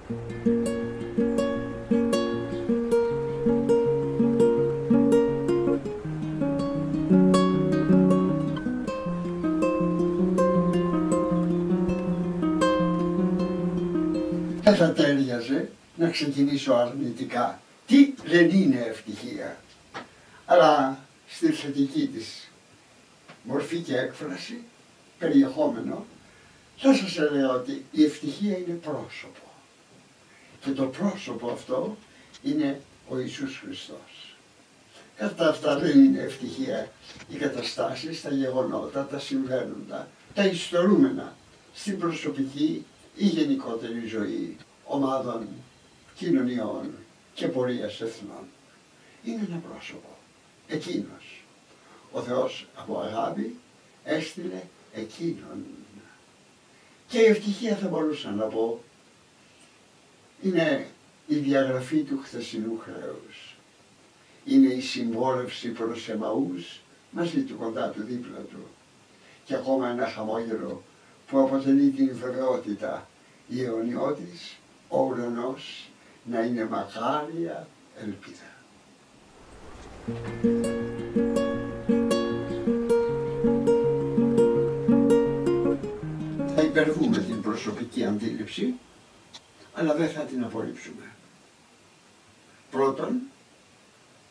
Δεν θα τέριαζε να ξεκινήσω αρνητικά. Τι δεν είναι ευτυχία, αλλά στη θετική της μορφή και έκφραση, περιεχόμενο, θα σας έλεγα ότι η ευτυχία είναι πρόσωπο. Και το πρόσωπο αυτό είναι ο Ιησούς Χριστός. Κατά αυτά δεν είναι ευτυχία οι καταστάσεις, τα γεγονότα, τα συμβαίνοντα, τα ιστορούμενα στην προσωπική ή γενικότερη ζωή ομάδων, κοινωνιών και πορείας εθνών. Είναι ένα πρόσωπο. Εκείνος. Ο Θεός από αγάπη έστειλε εκείνον. Και η ευτυχία θα μπορούσα να πω είναι η διαγραφή του χθεσινού χρέους. Είναι η συμπόρευση προς Εμαούς μαζί του, κοντά του, δίπλα του. Και ακόμα ένα χαμόγελο που αποτελεί την βεβαιότητα η αιωνιώτης, ο ουρανός να είναι μακάρια ελπίδα. Θα υπερβούμε την προσωπική αντίληψη, αλλά δεν θα την απορρίψουμε. Πρώτον,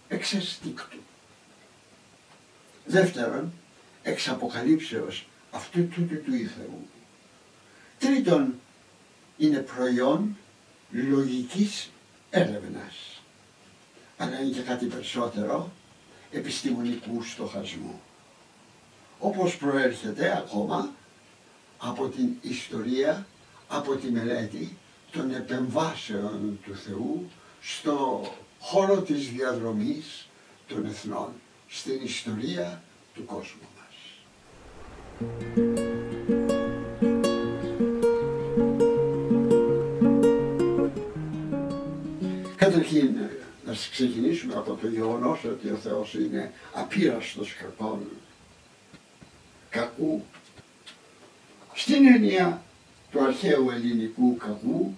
εξ αισθήκτου. Δεύτερον, εξ αποκαλύψεως αυτού τούτου του Θεού. Τρίτον, είναι προϊόν λογικής έρευνας, αλλά είναι και κάτι περισσότερο, επιστημονικού στοχασμού, όπως προέρχεται ακόμα από την ιστορία, από τη μελέτη των επεμβάσεων του Θεού στο χώρο της διαδρομής των εθνών, στην ιστορία του κόσμου μας. Καταρχήν, να ξεκινήσουμε από το γεγονός ότι ο Θεός είναι απείραστος κακών, κακού, στην έννοια του αρχαίου ελληνικού κακού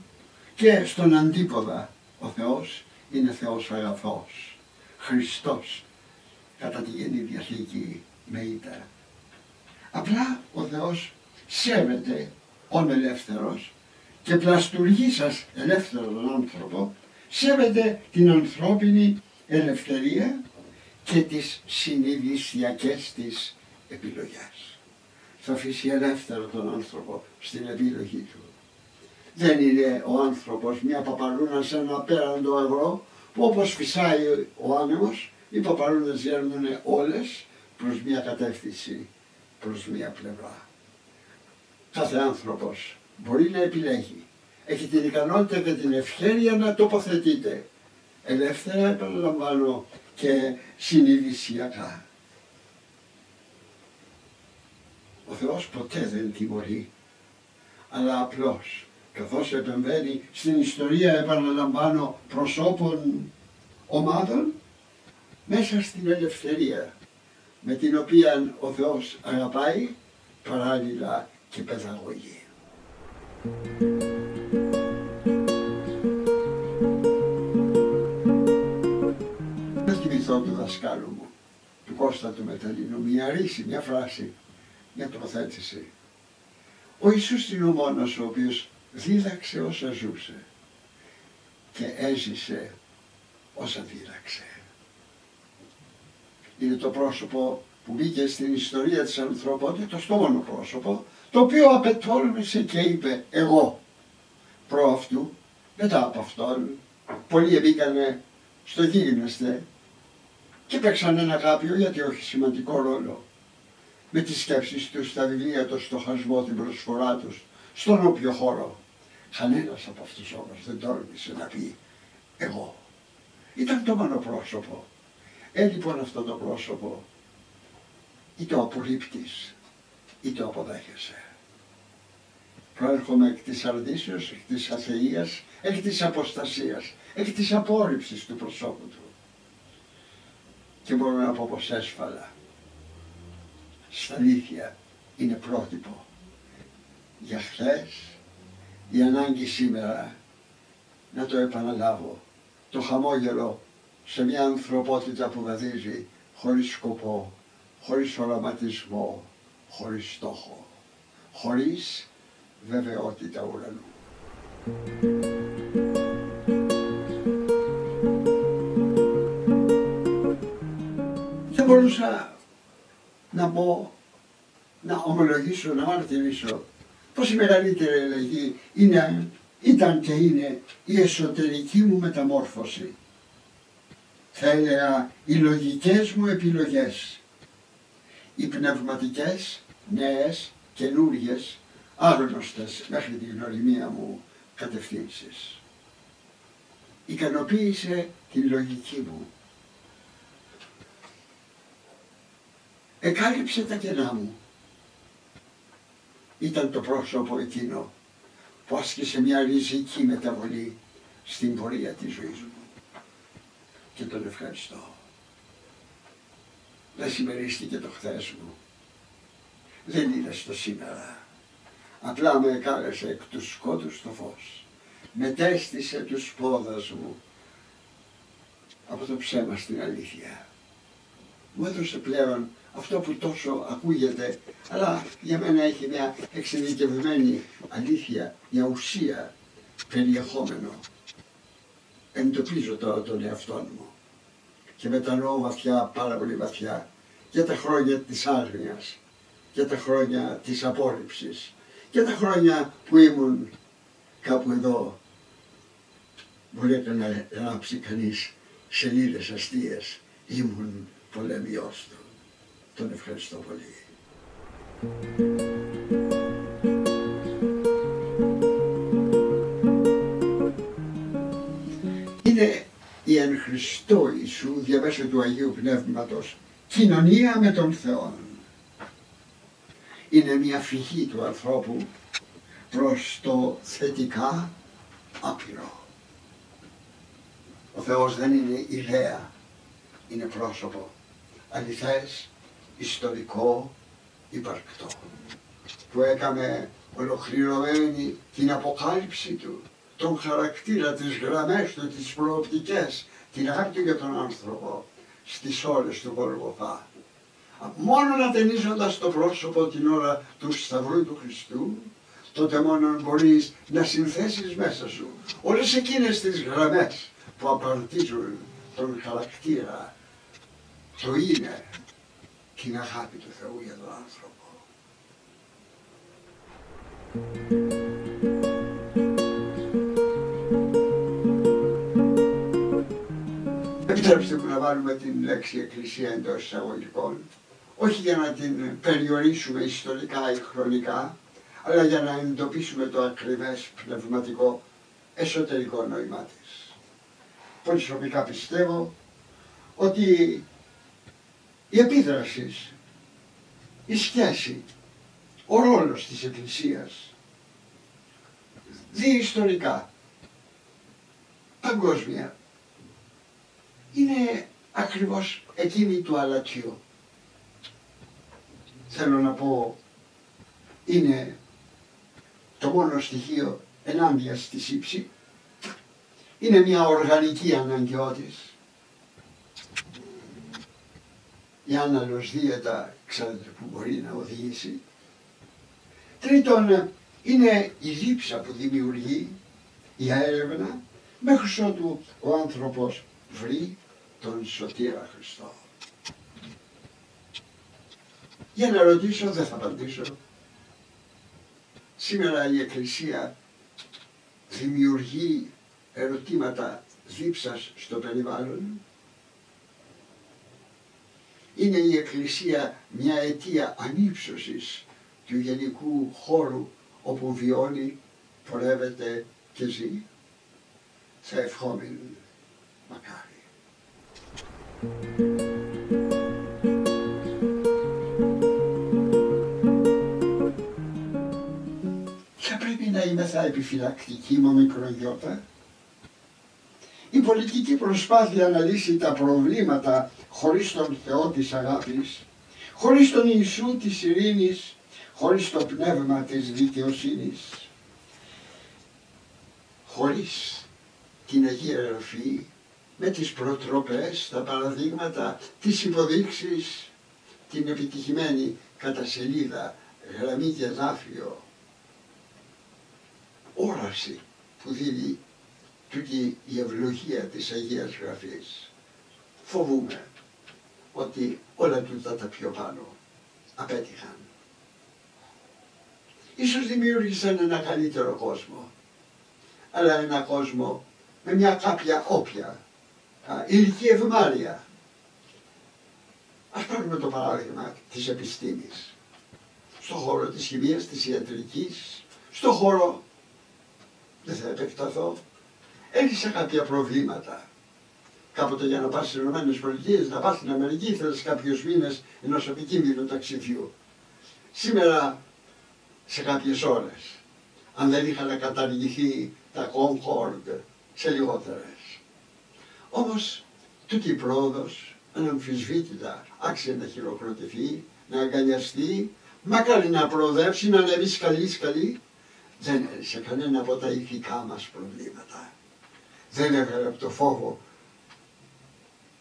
και στον αντίποδα ο Θεός είναι Θεός αγαθός, Χριστός, κατά τη Καινή Διαθήκη με ήττα. Απλά ο Θεός σέβεται ον ελεύθερος και πλαστουργεί σας ελεύθερον άνθρωπο, σέβεται την ανθρώπινη ελευθερία και τις συνειδησιακές της επιλογές. Θα αφήσει ελεύθερο τον άνθρωπο στην επιλογή του. Δεν είναι ο άνθρωπος μια παπαρούνα σε ένα απέραντο αγρό που όπως φυσάει ο άνεμος, οι παπαρούνες γέρνουν όλες προς μια κατεύθυνση, προς μια πλευρά. Κάθε άνθρωπος μπορεί να επιλέγει. Έχει την ικανότητα και την ευχέρεια να τοποθετείται. Ελεύθερα, επαναλαμβάνω, και συνειδησιακά. Ο Θεός ποτέ δεν τιμωρεί, αλλά απλώς, καθώς επεμβαίνει στην ιστορία, επαναλαμβάνω, προσώπων, ομάδων, μέσα στην ελευθερία με την οποία ο Θεός αγαπάει, παράλληλα και παιδαγωγεί. Δεν θυμηθώ του δασκάλου μου, του Κώστα του Μεταλλίνου, μια ρίση, μια φράση, μια τοποθέτηση. Ο Ιησούς είναι ο μόνος ο οποίος δίδαξε όσα ζούσε και έζησε όσα δίδαξε. Είναι το πρόσωπο που μπήκε στην ιστορία της ανθρωπότητας, το μόνο πρόσωπο, το οποίο απετόλμησε και είπε εγώ προ αυτού. Μετά από αυτόν πολλοί μπήκανε στο γίγνεσθε και παίξαν ένα κάποιο, γιατί όχι σημαντικό ρόλο, με τις σκέψεις τους, τα βιβλία, το στοχασμό, την προσφορά τους, στον όποιο χώρο. Κανένας από αυτούς όμως δεν τόλμησε να πει εγώ. Ήταν το μόνο πρόσωπο. Λοιπόν αυτό το πρόσωπο ή το απορρίπτεις ή το αποδέχεσαι. Προέρχομαι εκ της αρνήσεως, εκ της αθείας, εκ της αποστασίας, εκ της απόρριψης του προσώπου του. Και μπορώ να πω πως έσφαλα. Στα αλήθεια είναι πρότυπο για χθες, η ανάγκη σήμερα να το επαναλάβω. Το χαμόγελο σε μια ανθρωπότητα που βαδίζει χωρίς σκοπό, χωρίς οραματισμό, χωρίς στόχο, χωρίς βεβαιότητα ουρανού. Θα μπορούσα να πω, να ομολογήσω, να μαρτυρήσω πως η μεγαλύτερη αλλαγή ήταν και είναι η εσωτερική μου μεταμόρφωση. Θα έλεγα οι λογικές μου επιλογές, οι πνευματικές, νέες, καινούριες, άγνωστες μέχρι την γνωριμία μου κατευθύνσεις. Ικανοποίησε την λογική μου. Εκάλυψε τα κενά μου. Ήταν το πρόσωπο εκείνο που άσκησε μια ριζική μεταβολή στην πορεία της ζωής μου. Και τον ευχαριστώ. Δεν συμμερίστηκε το χθες μου. Δεν είναι στο σήμερα. Απλά με εκάλεσε εκ του σκότους στο φως. Μετέστησε τους πόδας μου από το ψέμα στην αλήθεια. Μου έδωσε πλέον αυτό που τόσο ακούγεται, αλλά για μένα έχει μια εξειδικευμένη αλήθεια, μια ουσία, περιεχόμενο. Εντοπίζω τώρα τον εαυτό μου και μετανοώ βαθιά, πάρα πολύ βαθιά, για τα χρόνια της άγνοιας, για τα χρόνια της απόρριψης, για τα χρόνια που ήμουν κάπου εδώ. Μπορείτε να γράψει κανείς σελίδες αστείες, ήμουν πολεμιός του. Τον ευχαριστώ πολύ. Είναι η εν Χριστώ Ιησού διαμέσου του Αγίου Πνεύματος κοινωνία με τον Θεό. Είναι μια φυγή του ανθρώπου προς το θετικά άπειρο. Ο Θεός δεν είναι ιδέα, είναι πρόσωπο, αληθές, ιστορικό, υπαρκτό, που έκαμε ολοκληρωμένη την αποκάλυψη του, τον χαρακτήρα, τις γραμμές του, τις προοπτικές, την αγάπη του για τον άνθρωπο, στις ώρες του Γολγοθά. Μόνον ατενίζοντας το πρόσωπο την ώρα του Σταυρού του Χριστού, τότε μόνον μπορείς να συνθέσεις μέσα σου όλες εκείνες τις γραμμές που απαρτίζουν τον χαρακτήρα, το είναι, την αγάπη του Θεού για τον άνθρωπο. Επιτρέψτε μου να βάλουμε την λέξη εκκλησία εντός εισαγωγικών, όχι για να την περιορίσουμε ιστορικά ή χρονικά, αλλά για να εντοπίσουμε το ακριβές πνευματικό εσωτερικό νόημά της. Προσωπικά πιστεύω ότι η επίδραση, η σχέση, ο ρόλος της Εκκλησίας, διιστορικά, παγκόσμια, είναι ακριβώς εκείνη του αλατιού. Θέλω να πω, είναι το μόνο στοιχείο ενάντια στη σύψη, είναι μια οργανική αναγκαιότης. Η άναλος δίαιτα, ξέρετε που μπορεί να οδηγήσει. Τρίτον, είναι η δίψα που δημιουργεί η έρευνα μέχρι ότου ο άνθρωπος βρει τον σωτήρα Χριστό. Για να ρωτήσω, δεν θα απαντήσω. Σήμερα η Εκκλησία δημιουργεί ερωτήματα δίψας στο περιβάλλον. Είναι η Εκκλησία μια αιτία ανύψωσης του γενικού χώρου όπου βιώνει, πορεύεται και ζει. Θα ευχόμεν μακάρι. Θα πρέπει να είμεθα επιφυλακτικοί μου μικρογιώτα. Η πολιτική προσπάθεια να λύσει τα προβλήματα χωρίς τον Θεό της αγάπης, χωρίς τον Ιησού της ειρήνης, χωρίς το πνεύμα της δικαιοσύνης, χωρίς την Αγία Γραφή με τις προτροπές, τα παραδείγματα, τις υποδείξεις, την επιτυχημένη κατά σελίδα, γραμμή και εδάφιο, όραση που δίνει τούτη η ευλογία της Αγίας Γραφής. Φοβούμαι ότι όλα τούτα τα πιο πάνω απέτυχαν. Ίσως δημιούργησαν ένα καλύτερο κόσμο, αλλά ένα κόσμο με μια κάποια όποια ηλική ευμάρεια. Ας πάρουμε το παράδειγμα της επιστήμης. Στον χώρο της χημείας, της ιατρικής, στον χώρο, δεν θα επεκταθώ, έλυσε κάποια προβλήματα. Κάποτε για να πας στις ΗΠΑ, να πας στην Αμερική, θέλεις κάποιους μήνες ενός επικίνδυνου ταξιδιού. Σήμερα, σε κάποιες ώρες, αν δεν είχαν καταργηθεί τα Concorde, σε λιγότερες. Όμως, τούτη η πρόοδος, αναμφισβήτητα, άξιζε να χειροκροτηθεί, να αγκαλιαστεί, μακάρι να προοδεύσει, να ανέβει σκαλί, δεν έλυσε κανένα από τα ηθικά μας προβλήματα. Δεν έβγαλε από το φόβο,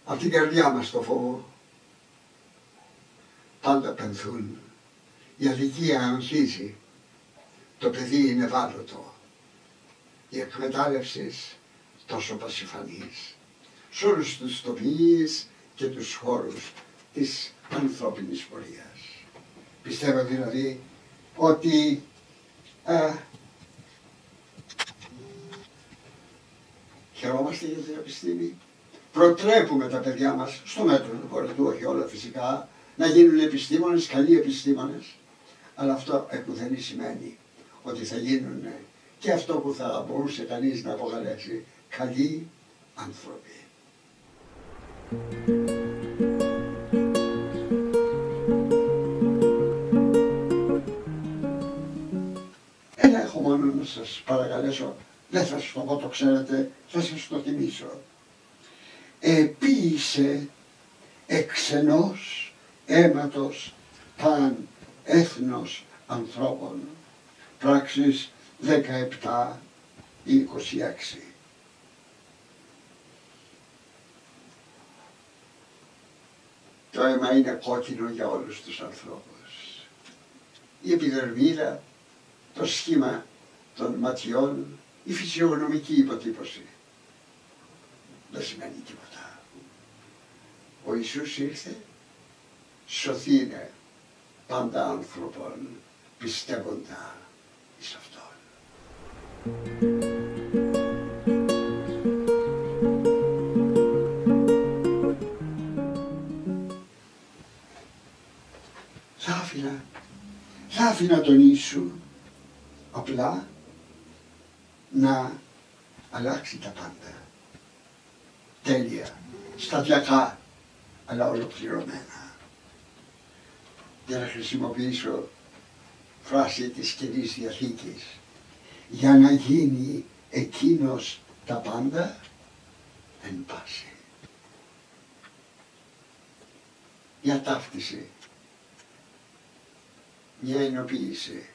από την καρδιά μας το φόβο. Πάντα πενθούν. Η αδικία αγχίζει. Το παιδί είναι ευάλωτο. Η εκμετάλλευση τόσο πασιφανής. Σε όλους τους τομείς και τους χώρους της ανθρώπινης πορείας. Πιστεύω δηλαδή ότι χαιρόμαστε για την επιστήμη. Προτρέπουμε τα παιδιά μας, στο μέτρο του χωρατού, όχι όλα φυσικά, να γίνουν επιστήμονες, καλοί επιστήμονες. Αλλά αυτό εκουδενή σημαίνει ότι θα γίνουν και αυτό που θα μπορούσε κανείς να αποκαλέσει καλοί άνθρωποι. Ένα έχω μόνο να σας παρακαλέσω, δεν θα σας το πω, το ξέρετε, θα σας το θυμίσω. Επίησε εξενός αίματος παν έθνος ανθρώπων. Πράξεις 17 ή 26. Το αίμα είναι κόκκινο για όλους τους ανθρώπους. Η επιδερμίδα, το σχήμα των ματιών, η φυσιογνωμική υποτύπωση. Δεν σημαίνει τίποτα. Ο Ιησούς ήρθε, σωθήνε πάντα άνθρωπον πιστεύοντα εις Αυτόν. Θα άφηνα τον Ιησού απλά να αλλάξει τα πάντα. Τέλεια, σταδιακά, αλλά ολοκληρωμένα. Για να χρησιμοποιήσω φράση της Καινής Διαθήκης, για να γίνει εκείνος τα πάντα εν πάση. Μια ταύτιση, μια ενοποίηση.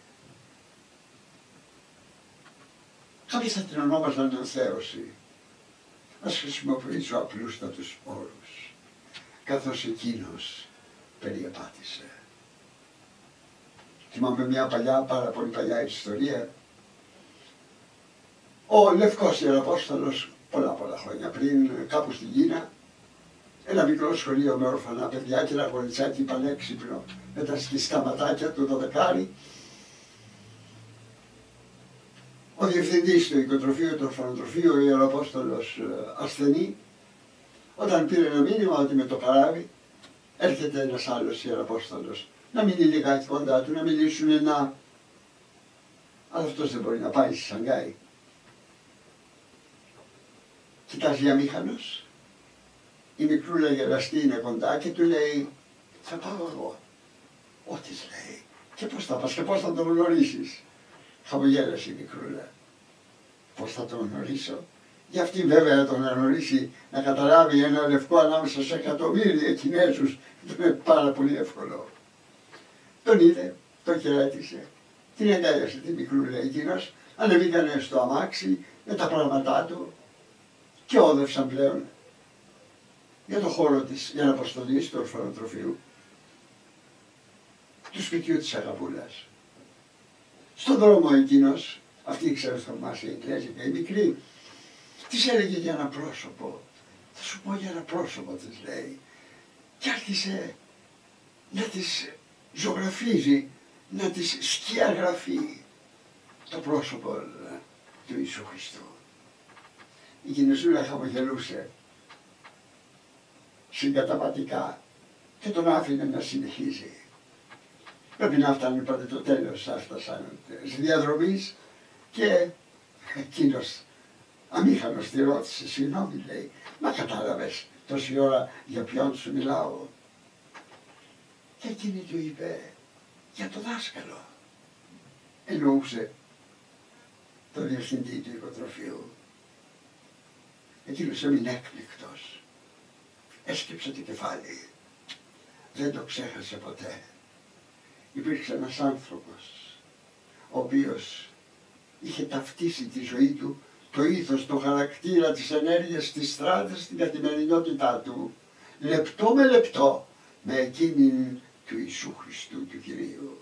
Κάποιοι θα την ονόμαζαν ανθέωση. Ας χρησιμοποιήσω απλούστατους όρους, καθώς εκείνος περιεπάτησε. Θυμάμαι μια παλιά, πάρα πολύ παλιά ιστορία. Ο Λευκός Ιεραπόστολος, πολλά χρόνια πριν, κάπου στην Κίνα, ένα μικρό σχολείο με όρφανα παιδιά και ένα κοριτσάκι πανέξυπνο με τα σκιστά ματάκια του, 12. Ο διευθυντής του οικοτροφείου, του ορφανοτροφείου, ο Ιεραπόστολος ασθενή, όταν πήρε ένα μήνυμα ότι με το καράβι έρχεται ένας άλλος Ιεραπόστολος να μείνει λιγάκι κοντά του, να μιλήσουν αλλά αυτός δεν μπορεί να πάει στη Σανγκάη. Κοιτάζει αμήχανος, η μικρούλα γεραστή είναι κοντά και του λέει θα πάω εγώ. Ό,τι λέει. Και πώς θα πας και πώς θα τον γνωρίσεις. Χαμογέλασε η μικρούλα. Πώς θα τον γνωρίσω. Για αυτή βέβαια να τον γνωρίσει, να καταλάβει ένα λευκό ανάμεσα σε εκατομμύρια Κινέζους, είναι πάρα πολύ εύκολο. Τον είδε, τον χαιρέτησε, την αγκάλιασε την μικρούλα εκείνος, ανεβήκανε στο αμάξι με τα πράγματά του και όδευσαν πλέον για το χώρο της, για να αποστολή του ορφανοτροφείου του σπιτιού της Αγαπούλας. Στον δρόμο εκείνος, αυτή ήξερε θαυμάσια η Εγγλέζικα, η μικρή, της έλεγε για ένα πρόσωπο. Θα σου πω για ένα πρόσωπο, της λέει. Και άρχισε να της ζωγραφίζει, να της σκιαγραφεί το πρόσωπο του Ιησού Χριστού. Η Κινησούλα χαμογελούσε συγκαταβατικά και τον άφηνε να συνεχίζει. Πρέπει να φτάνει πάντα το τέλος, έφτασαν στις διαδρομής και εκείνος αμήχανος τη ρώτησε, συγγνώμη λέει, μα κατάλαβες τόση ώρα για ποιον σου μιλάω? Και εκείνη του είπε, για το δάσκαλο. Εννοούσε το διευθυντή του οικοτροφείου. Εκείνος έμεινε έκπληκτος. Έσκυψε το κεφάλι. Δεν το ξέχασε ποτέ. Υπήρξε ένας άνθρωπος, ο οποίος είχε ταυτίσει τη ζωή του, το ήθος, το χαρακτήρα, τις ενέργειες της στράτης, στην καθημερινότητά του, λεπτό με λεπτό, με εκείνην του Ιησού Χριστού, του Κυρίου.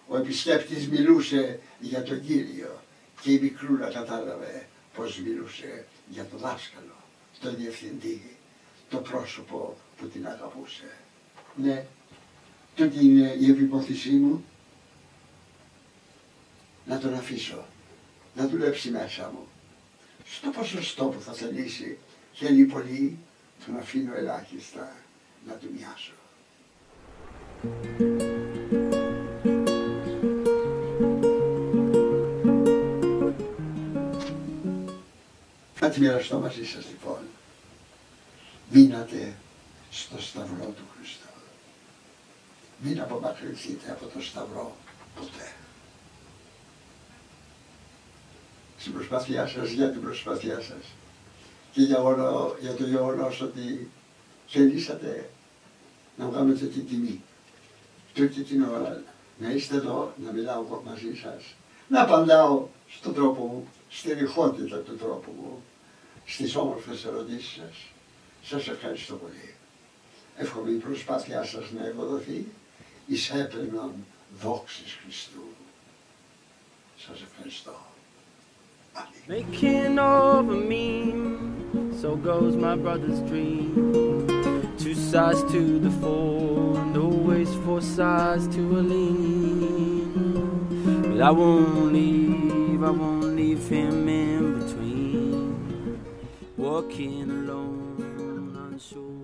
Ο επισκέπτης μιλούσε για τον Κύριο και η μικρούλα κατάλαβε πως μιλούσε για τον δάσκαλο, τον διευθυντή, το πρόσωπο που την αγαπούσε. Ναι, τούτη είναι η επιπόθησή μου, να τον αφήσω, να δουλέψει μέσα μου. Στο ποσοστό που θα θελήσει, θέλει πολύ, τον αφήνω ελάχιστα να του μοιάσω. Να τη μοιραστώ μαζί σας λοιπόν. Μείνατε στο σταυρό του Χριστού. Μην απομακρυνθείτε από το σταυρό ποτέ. Στην προσπάθειά σας, για την προσπάθειά σας και για το γεγονός ότι θελήσατε να βγάλετε την τιμή. Τούτη την ώρα να είστε εδώ, να μιλάω μαζί σας, να απαντάω στον τρόπο μου, στη ρηχότητα του τρόπου μου, στις όμορφες ερωτήσεις σας. Σας ευχαριστώ πολύ. Εύχομαι η προσπάθειά σας να ευοδοθεί εις έπαινον δόξης Χριστού. Σας ευχαριστώ. Making of a meme, so goes my brother's dream. Two sides to the four, and always four sides to a lean. But I won't leave him in between. Walking alone, unsure.